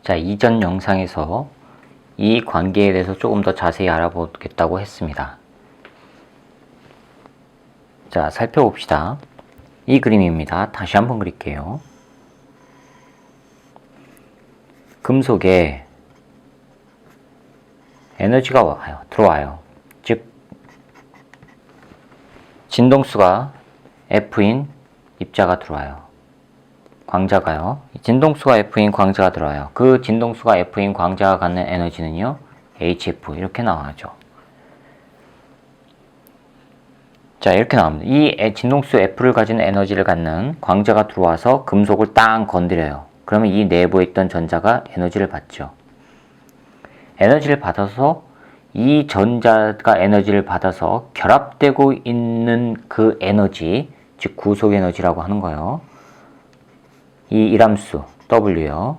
자, 이전 영상에서 이 관계에 대해서 조금 더 자세히 알아보겠다고 했습니다. 자, 살펴봅시다. 이 그림입니다. 다시 한번 그릴게요. 금속에 에너지가 들어와요. 즉, 진동수가 F인 입자가 들어와요. 광자가요. 진동수가 F인 광자가 들어와요. 그 진동수가 F인 광자가 갖는 에너지는요, HF 이렇게 나와죠. 자, 이렇게 나옵니다. 이 진동수 F를 가진 에너지를 갖는 광자가 들어와서 금속을 땅 건드려요. 그러면 이 내부에 있던 전자가 에너지를 받죠. 에너지를 받아서 이 전자가 에너지를 받아서 결합되고 있는 그 에너지, 즉 구속 에너지라고 하는 거예요. 이 일함수 W요.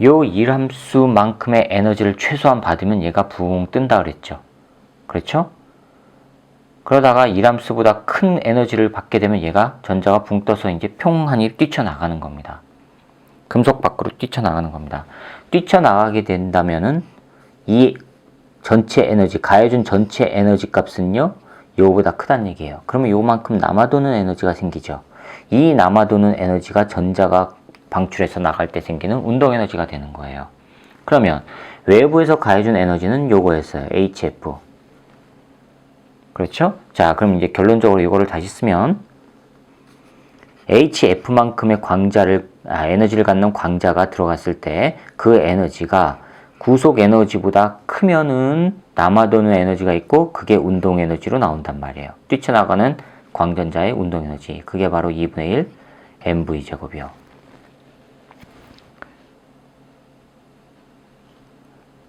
요 일함수만큼의 에너지를 최소한 받으면 얘가 붕 뜬다 그랬죠. 그렇죠? 그러다가 일함수보다 큰 에너지를 받게 되면 얘가 전자가 붕 떠서 이제 평하니 뛰쳐나가는 겁니다. 금속 밖으로 뛰쳐나가는 겁니다. 뛰쳐나가게 된다면은 이 전체 에너지, 가해준 전체 에너지 값은요, 요거보다 크다는 얘기예요. 그러면 요만큼 남아도는 에너지가 생기죠. 이 남아도는 에너지가 전자가 방출해서 나갈 때 생기는 운동 에너지가 되는 거예요. 그러면 외부에서 가해준 에너지는 요거였어요. HF. 그렇죠? 자, 그럼 이제 결론적으로 이거를 다시 쓰면 HF만큼의 에너지를 갖는 광자가 들어갔을 때 그 에너지가 구속 에너지보다 크면은 남아도는 에너지가 있고 그게 운동 에너지로 나온단 말이에요. 뛰쳐나가는 광전자의 운동 에너지. 그게 바로 2분의 1 mv제곱이요.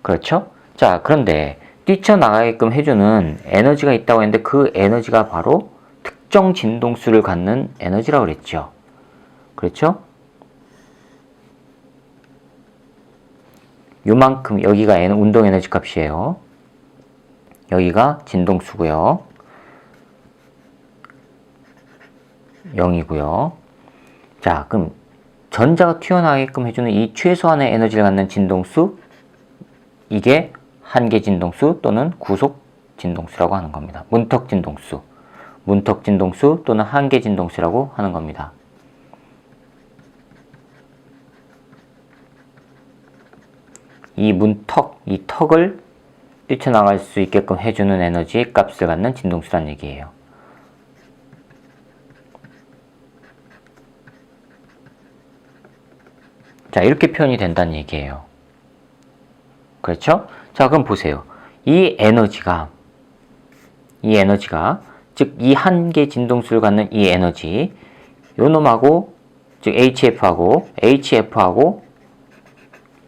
그렇죠? 자, 그런데 뛰쳐나가게끔 해주는 에너지가 있다고 했는데 그 에너지가 바로 특정 진동수를 갖는 에너지라고 그랬죠. 그렇죠? 요만큼, 여기가 운동 에너지 값이에요. 여기가 진동수고요. 0이고요. 자, 그럼 전자가 튀어나가게끔 해주는 이 최소한의 에너지를 갖는 진동수, 이게 한계 진동수 또는 구속 진동수라고 하는 겁니다. 문턱 진동수 또는 한계 진동수라고 하는 겁니다. 이 문턱, 이 턱을 뛰쳐나갈 수 있게끔 해주는 에너지 값을 갖는 진동수란 얘기예요. 자, 이렇게 표현이 된다는 얘기예요. 그렇죠? 자, 그럼 보세요. 이 에너지가, 즉, 이 한계 진동수를 갖는 이 에너지, 요 놈하고, 즉, HF하고,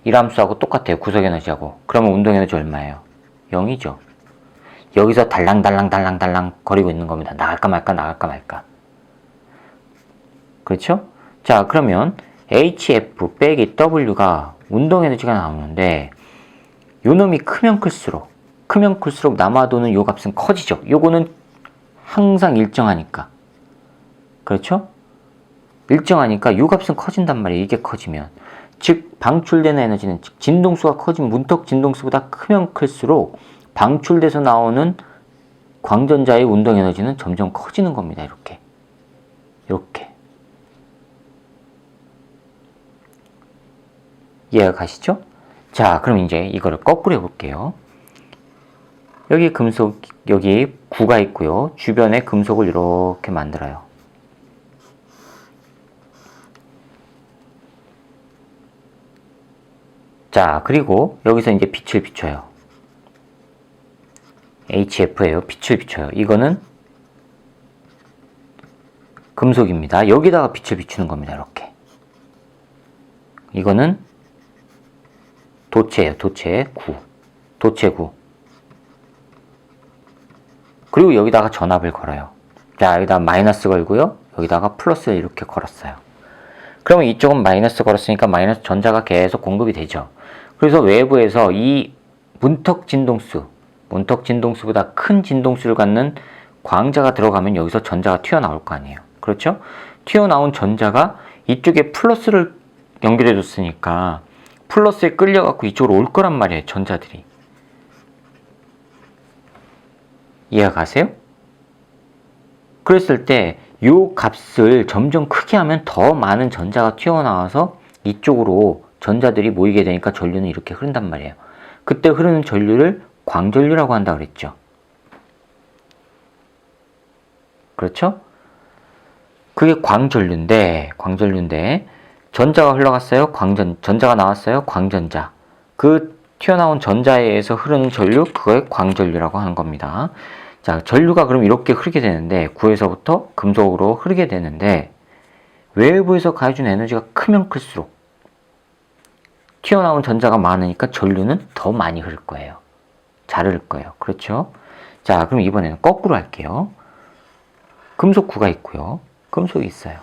일함수하고 똑같아요. 구속 에너지하고. 그러면 운동 에너지 얼마예요? 0이죠. 여기서 달랑 거리고 있는 겁니다. 나갈까 말까. 그렇죠? 자, 그러면 HF 빼기 W가 운동 에너지가 나오는데, 요 놈이 크면 클수록 남아도는 요 값은 커지죠. 요거는 항상 일정하니까. 그렇죠? 일정하니까 요 값은 커진단 말이에요. 이게 커지면. 즉, 방출되는 에너지는, 즉, 진동수가 커지면 문턱 진동수보다 크면 클수록 방출돼서 나오는 광전자의 운동 에너지는 점점 커지는 겁니다. 이렇게. 이해가 가시죠? 자, 그럼 이제 이거를 거꾸로 해볼게요. 여기 금속, 여기 구가 있고요. 주변에 금속을 이렇게 만들어요. 자, 그리고 여기서 이제 빛을 비춰요. HF예요. 빛을 비춰요. 이거는 금속입니다. 여기다가 빛을 비추는 겁니다. 이렇게. 이거는 도체예요. 도체구. 그리고 여기다가 전압을 걸어요. 자, 여기다가 마이너스 걸고요. 여기다가 플러스를 이렇게 걸었어요. 그러면 이쪽은 마이너스 걸었으니까 마이너스 전자가 계속 공급이 되죠. 그래서 외부에서 이 문턱 진동수보다 큰 진동수를 갖는 광자가 들어가면 여기서 전자가 튀어나올 거 아니에요. 그렇죠? 튀어나온 전자가 이쪽에 플러스를 연결해 줬으니까 플러스에 끌려갖고 이쪽으로 올 거란 말이에요. 전자들이. 이해가 가세요? 그랬을 때 이 값을 점점 크게 하면 더 많은 전자가 튀어나와서 이쪽으로 전자들이 모이게 되니까 전류는 이렇게 흐른단 말이에요. 그때 흐르는 전류를 광전류라고 한다 그랬죠. 그렇죠? 그게 광전류인데 전자가 흘러갔어요. 전자가 나왔어요. 광전자. 그 튀어나온 전자에 의해서 흐르는 전류, 그거에 광전류라고 하는 겁니다. 자, 전류가 그럼 이렇게 흐르게 되는데, 구에서부터 금속으로 흐르게 되는데, 외부에서 가해준 에너지가 크면 클수록 튀어나온 전자가 많으니까 전류는 더 많이 흐를 거예요. 잘 흐를 거예요. 그렇죠? 자, 그럼 이번에는 거꾸로 할게요. 금속 구가 있고요. 금속이 있어요.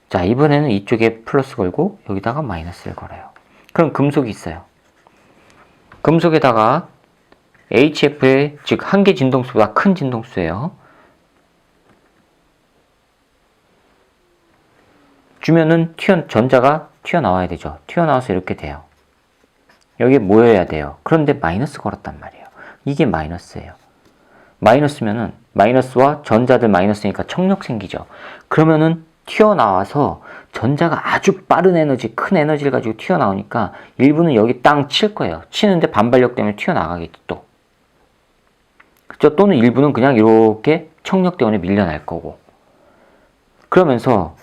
자, 이번에는 이쪽에 플러스 걸고 여기다가 마이너스를 걸어요. 그럼 금속이 있어요. 금속에다가 HF의 즉 한 개 진동수보다 큰 진동수예요. 주면은 전자가 튀어나와야 되죠. 튀어나와서 이렇게 돼요. 여기에 모여야 돼요. 그런데 마이너스 걸었단 말이에요. 이게 마이너스예요. 마이너스면은 마이너스와 전자들 마이너스니까 청력 생기죠. 그러면은 튀어나와서 전자가 아주 빠른 에너지, 큰 에너지를 가지고 튀어나오니까 일부는 여기 땅 칠 거예요. 치는데 반발력 때문에 튀어나가겠죠 또. 그렇죠? 또는 일부는 그냥 이렇게 청력 때문에 밀려날 거고. 그러면서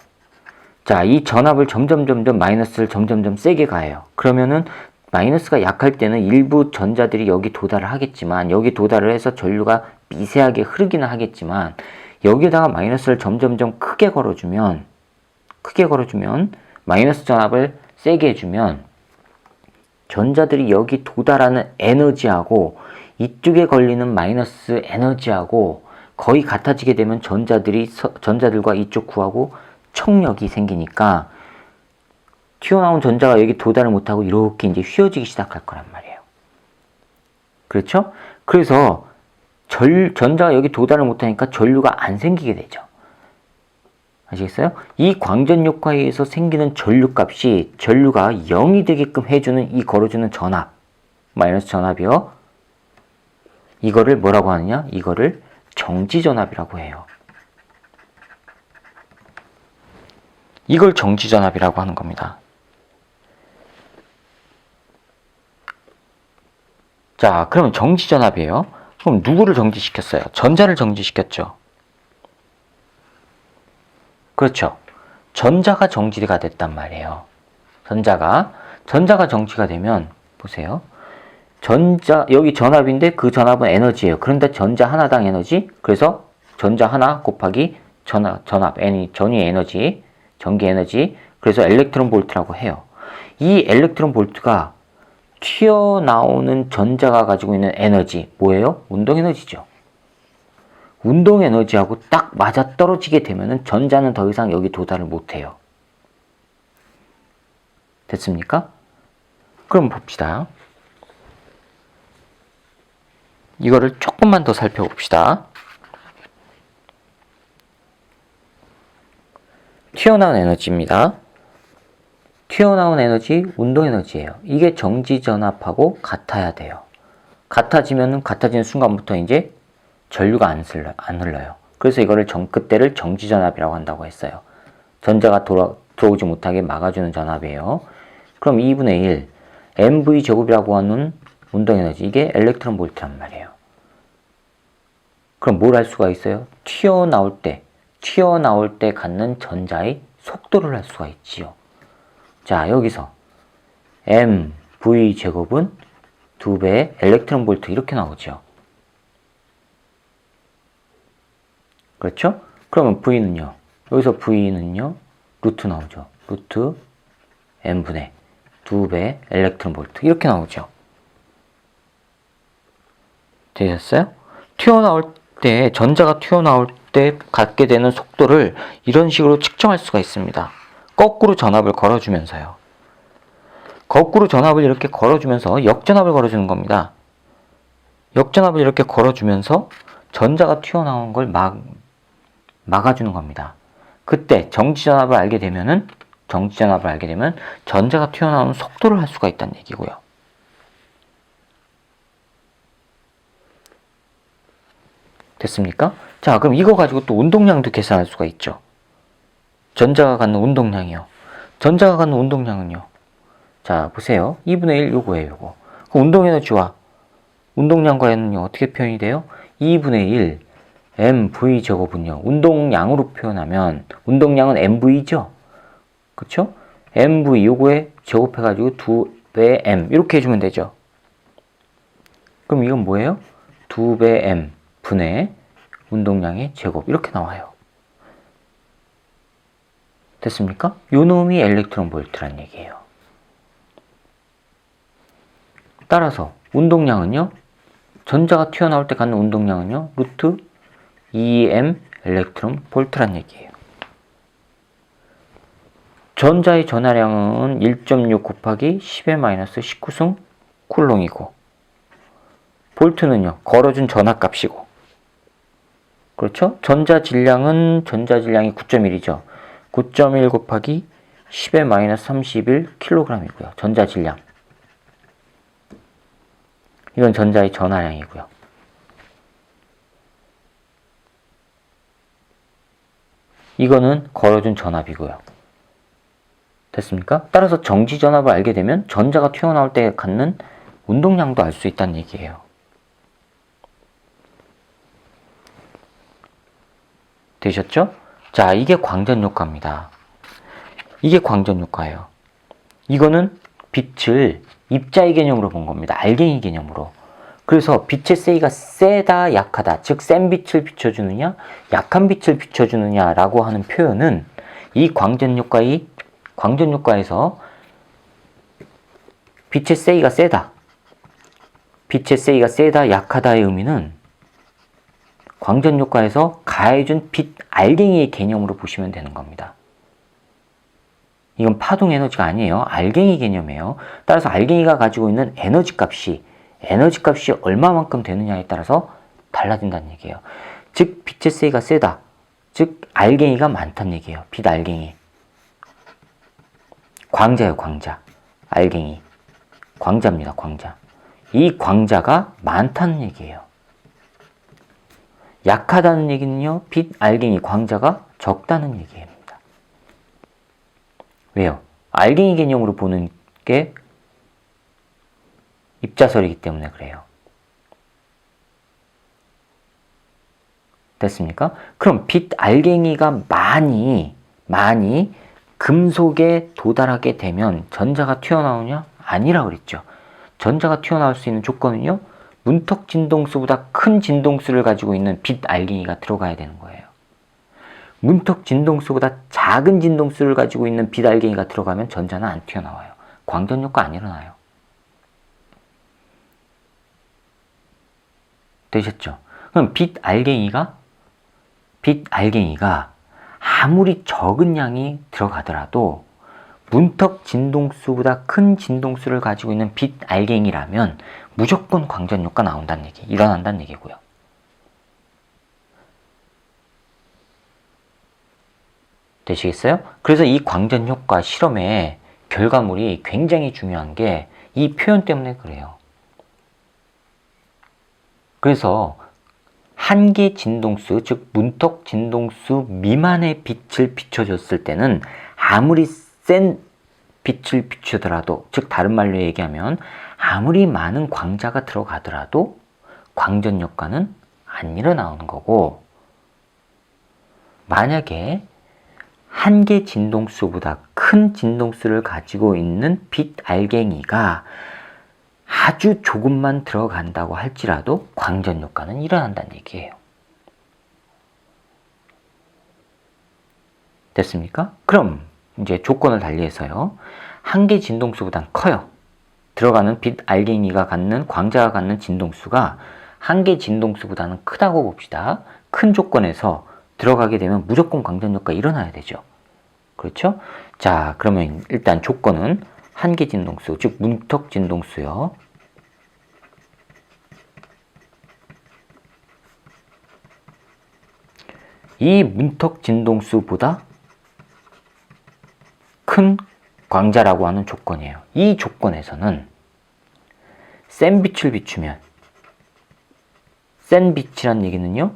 자, 이 전압을 점점 마이너스를 점점 세게 가해요. 그러면은 마이너스가 약할 때는 일부 전자들이 여기 도달을 하겠지만, 여기 도달을 해서 전류가 미세하게 흐르기는 하겠지만, 여기에다가 마이너스를 점점 크게 걸어주면 마이너스 전압을 세게 해주면 전자들이 여기 도달하는 에너지하고 이쪽에 걸리는 마이너스 에너지하고 거의 같아지게 되면 전자들과 이쪽 구하고 청력이 생기니까 튀어나온 전자가 여기 도달을 못하고 이렇게 이제 휘어지기 시작할 거란 말이에요. 그렇죠? 그래서 전자가 여기 도달을 못하니까 전류가 안 생기게 되죠. 아시겠어요? 이 광전 효과에 의해서 생기는 전류값이 전류가 0이 되게끔 해주는 이 걸어주는 전압, 마이너스 전압이요. 이거를 뭐라고 하느냐? 이거를 정지전압이라고 해요. 이걸 정지전압이라고 하는 겁니다. 자, 그러면 정지전압이에요. 그럼 누구를 정지시켰어요? 전자를 정지시켰죠. 그렇죠. 전자가 정지가 됐단 말이에요. 전자가 정지가 되면 보세요. 여기 전압인데 그 전압은 에너지예요. 그런데 전자 하나당 에너지, 그래서 전자 하나 곱하기 전압, 전위 에너지, 전기 에너지, 그래서 엘렉트론 볼트라고 해요. 이 엘렉트론 볼트가 튀어나오는 전자가 가지고 있는 에너지, 뭐예요? 운동 에너지죠. 운동 에너지하고 딱 맞아 떨어지게 되면은 전자는 더 이상 여기 도달을 못해요. 됐습니까? 그럼 봅시다. 이거를 조금만 더 살펴봅시다. 튀어나온 에너지입니다. 튀어나온 에너지, 운동 에너지예요. 이게 정지전압하고 같아야 돼요. 같아지는 순간부터 이제 전류가 안 흘러요. 그래서 이거를 그때를 정지전압이라고 한다고 했어요. 전자가 들어오지 못하게 막아주는 전압이에요. 그럼 2분의 1, mv 제곱이라고 하는 운동 에너지, 이게 엘렉트론 볼트란 말이에요. 그럼 뭘 할 수가 있어요? 튀어나올 때 갖는 전자의 속도를 할 수가 있지요. 자, 여기서 mv 제곱은 2배의 엘렉트론 볼트 이렇게 나오죠. 그렇죠? 그러면 V는요. 여기서 V는요. 루트 나오죠. 루트 N분의 2배 엘렉트론 볼트 이렇게 나오죠. 되셨어요? 전자가 튀어나올 때 갖게 되는 속도를 이런 식으로 측정할 수가 있습니다. 거꾸로 전압을 걸어주면서요. 거꾸로 전압을 이렇게 걸어주면서 역전압을 걸어주는 겁니다. 역전압을 이렇게 걸어주면서 전자가 튀어나오는 걸 막아주는 겁니다. 그때 정지전압을 알게 되면 전자가 튀어나오는 속도를 할 수가 있다는 얘기고요. 됐습니까? 자, 그럼 이거 가지고 또 운동량도 계산할 수가 있죠. 전자가 갖는 운동량이요. 전자가 갖는 운동량은요. 자, 보세요. 2분의 1 요거예요, 요거. 그 운동에너지와 운동량과는요, 어떻게 표현이 돼요? 2분의 1 mv 제곱은요, 운동량으로 표현하면 운동량은 mv죠? 그쵸? mv 요거에 제곱해가지고 2배 m 이렇게 해주면 되죠. 그럼 이건 뭐예요? 2배 m 분의 운동량의 제곱 이렇게 나와요. 됐습니까? 요 놈이 엘렉트론 볼트란 얘기예요. 따라서 운동량은요, 전자가 튀어나올 때 갖는 운동량은요, 루트 2m 엘렉트론 볼트란 얘기예요. 전자의 전하량은 1.6 곱하기 10의 마이너스 19승 쿨롱이고, 볼트는요, 걸어준 전하값이고, 그렇죠? 전자질량이 9.1이죠. 9.1 곱하기 10의 마이너스 31kg이고요. 전자질량. 이건 전자의 전하량이고요. 이거는 걸어준 전압이고요. 됐습니까? 따라서 정지전압을 알게 되면 전자가 튀어나올 때 갖는 운동량도 알 수 있다는 얘기예요. 되셨죠? 자, 이게 광전효과입니다. 이게 광전효과예요. 이거는 빛을 입자의 개념으로 본 겁니다. 알갱이 개념으로. 그래서 빛의 세기가 세다, 약하다, 즉 센 빛을 비춰주느냐, 약한 빛을 비춰주느냐라고 하는 표현은 이 광전효과에서 빛의 세기가 세다, 약하다의 의미는 광전효과에서 가해준 빛 알갱이의 개념으로 보시면 되는 겁니다. 이건 파동 에너지가 아니에요. 알갱이 개념이에요. 따라서 알갱이가 가지고 있는 에너지 값이 얼마만큼 되느냐에 따라서 달라진다는 얘기예요. 즉 빛의 세기가 세다. 즉 알갱이가 많다는 얘기예요. 빛 알갱이. 광자예요, 광자. 알갱이. 광자입니다, 광자. 이 광자가 많다는 얘기예요. 약하다는 얘기는요, 빛 알갱이 광자가 적다는 얘기입니다. 왜요? 알갱이 개념으로 보는 게 입자설이기 때문에 그래요. 됐습니까? 그럼 빛 알갱이가 많이 금속에 도달하게 되면 전자가 튀어나오냐? 아니라 그랬죠. 전자가 튀어나올 수 있는 조건은요, 문턱 진동수보다 큰 진동수를 가지고 있는 빛 알갱이가 들어가야 되는 거예요. 문턱 진동수보다 작은 진동수를 가지고 있는 빛 알갱이가 들어가면 전자는 안 튀어나와요. 광전효과 안 일어나요. 되셨죠? 그럼 빛 알갱이가 아무리 적은 양이 들어가더라도 문턱 진동수보다 큰 진동수를 가지고 있는 빛 알갱이라면 무조건 광전효과 일어난다는 얘기고요. 되시겠어요? 그래서 이 광전효과 실험의 결과물이 굉장히 중요한 게 이 표현 때문에 그래요. 그래서 한계 진동수, 즉 문턱 진동수 미만의 빛을 비춰줬을 때는 아무리 센 빛을 비추더라도, 즉 다른 말로 얘기하면 아무리 많은 광자가 들어가더라도 광전효과는 안 일어나는 거고, 만약에 한계 진동수보다 큰 진동수를 가지고 있는 빛 알갱이가 아주 조금만 들어간다고 할지라도 광전효과는 일어난다는 얘기예요. 됐습니까? 그럼 이제 조건을 달리해서요. 한계 진동수보단 커요. 들어가는 빛 알갱이가 갖는, 광자가 갖는 진동수가 한계 진동수보다는 크다고 봅시다. 큰 조건에서 들어가게 되면 무조건 광전효과 일어나야 되죠. 그렇죠? 자, 그러면 일단 조건은 한계 진동수, 즉 문턱 진동수요. 이 문턱 진동수보다 큰 광자라고 하는 조건이에요. 이 조건에서는 센 빛을 비추면, 센 빛이란 얘기는요,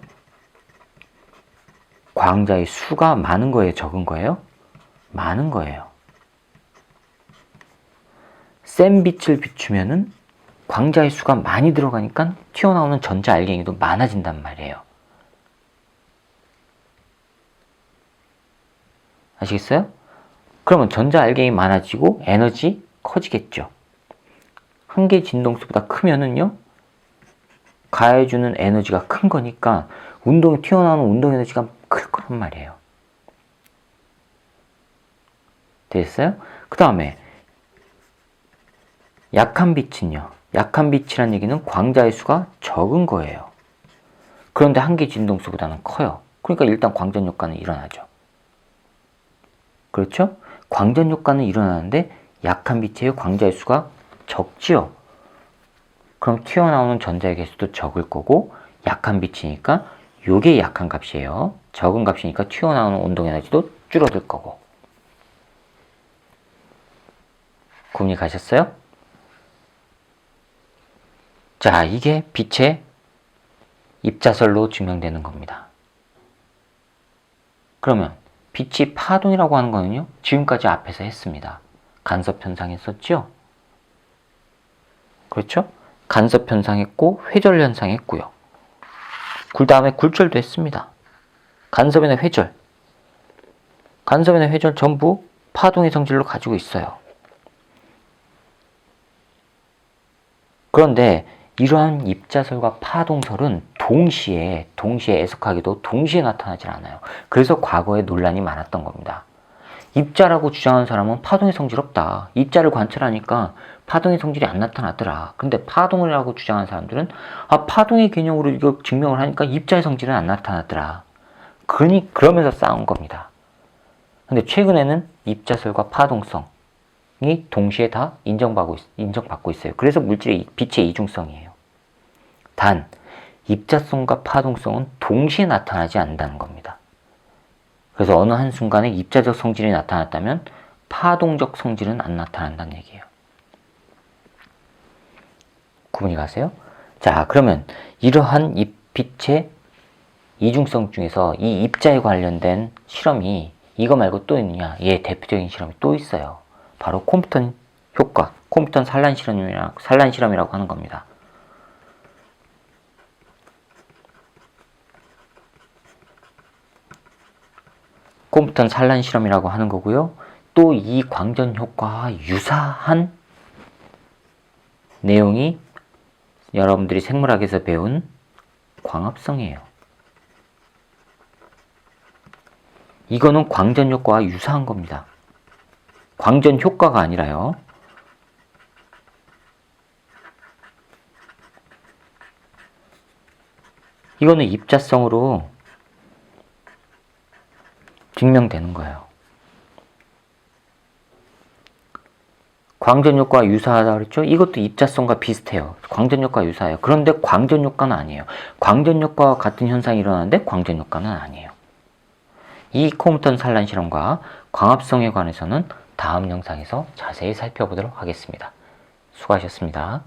광자의 수가 많은 거예요, 적은 거예요? 많은 거예요. 센 빛을 비추면은 광자의 수가 많이 들어가니까 튀어나오는 전자 알갱이도 많아진단 말이에요. 아시겠어요? 그러면 전자 알갱이 많아지고 에너지 커지겠죠. 한 개의 진동수보다 크면은요, 가해주는 에너지가 큰 거니까 튀어나오는 운동 에너지가 클 거란 말이에요. 됐어요? 그 다음에 약한 빛은요. 약한 빛이란 얘기는 광자의 수가 적은 거예요. 그런데 한 개 진동수보다는 커요. 그러니까 일단 광전 효과는 일어나죠. 그렇죠? 광전 효과는 일어나는데 약한 빛의 광자의 수가 적지요. 그럼 튀어나오는 전자의 개수도 적을 거고, 약한 빛이니까 요게 약한 값이에요. 적은 값이니까 튀어나오는 운동 에너지도 줄어들 거고. 구분이 가셨어요? 자, 이게 빛의 입자설로 증명되는 겁니다. 그러면 빛이 파동이라고 하는 거는요, 지금까지 앞에서 했습니다. 간섭현상 했었죠? 그렇죠? 간섭현상 했고, 회절현상 했고요. 그 다음에 굴절도 했습니다. 간섭이나 회절. 간섭이나 회절 전부 파동의 성질로 가지고 있어요. 그런데 이러한 입자설과 파동설은 동시에 애석하게도 동시에 나타나질 않아요. 그래서 과거에 논란이 많았던 겁니다. 입자라고 주장하는 사람은 파동의 성질 없다. 입자를 관찰하니까 파동의 성질이 안 나타나더라. 근데 파동이라고 주장하는 사람들은 파동의 개념으로 이거 증명을 하니까 입자의 성질은 안 나타나더라. 그러면서 싸운 겁니다. 근데 최근에는 입자설과 파동성이 동시에 다 인정받고 있어요. 그래서 물질의 빛의 이중성이에요. 단, 입자성과 파동성은 동시에 나타나지 않는다는 겁니다. 그래서 어느 한순간에 입자적 성질이 나타났다면 파동적 성질은 안 나타난다는 얘기예요. 구분이 가세요? 자, 그러면 이러한 빛의 이중성 중에서 이 입자에 관련된 실험이 이거 말고 또 있느냐? 대표적인 실험이 또 있어요. 바로 콤프턴 효과, 콤프턴 산란 실험이라고 하는 겁니다. 콤프턴 산란 실험이라고 하는 거고요. 또 이 광전 효과와 유사한 내용이 여러분들이 생물학에서 배운 광합성이에요. 이거는 광전 효과와 유사한 겁니다. 광전 효과가 아니라요. 이거는 입자성으로 증명되는 거예요. 광전 효과와 유사하다고 그랬죠? 이것도 입자성과 비슷해요. 광전 효과와 유사해요. 그런데 광전 효과는 아니에요. 광전 효과와 같은 현상이 일어나는데 광전 효과는 아니에요. 이 콤프턴 산란 실험과 광합성에 관해서는 다음 영상에서 자세히 살펴보도록 하겠습니다. 수고하셨습니다.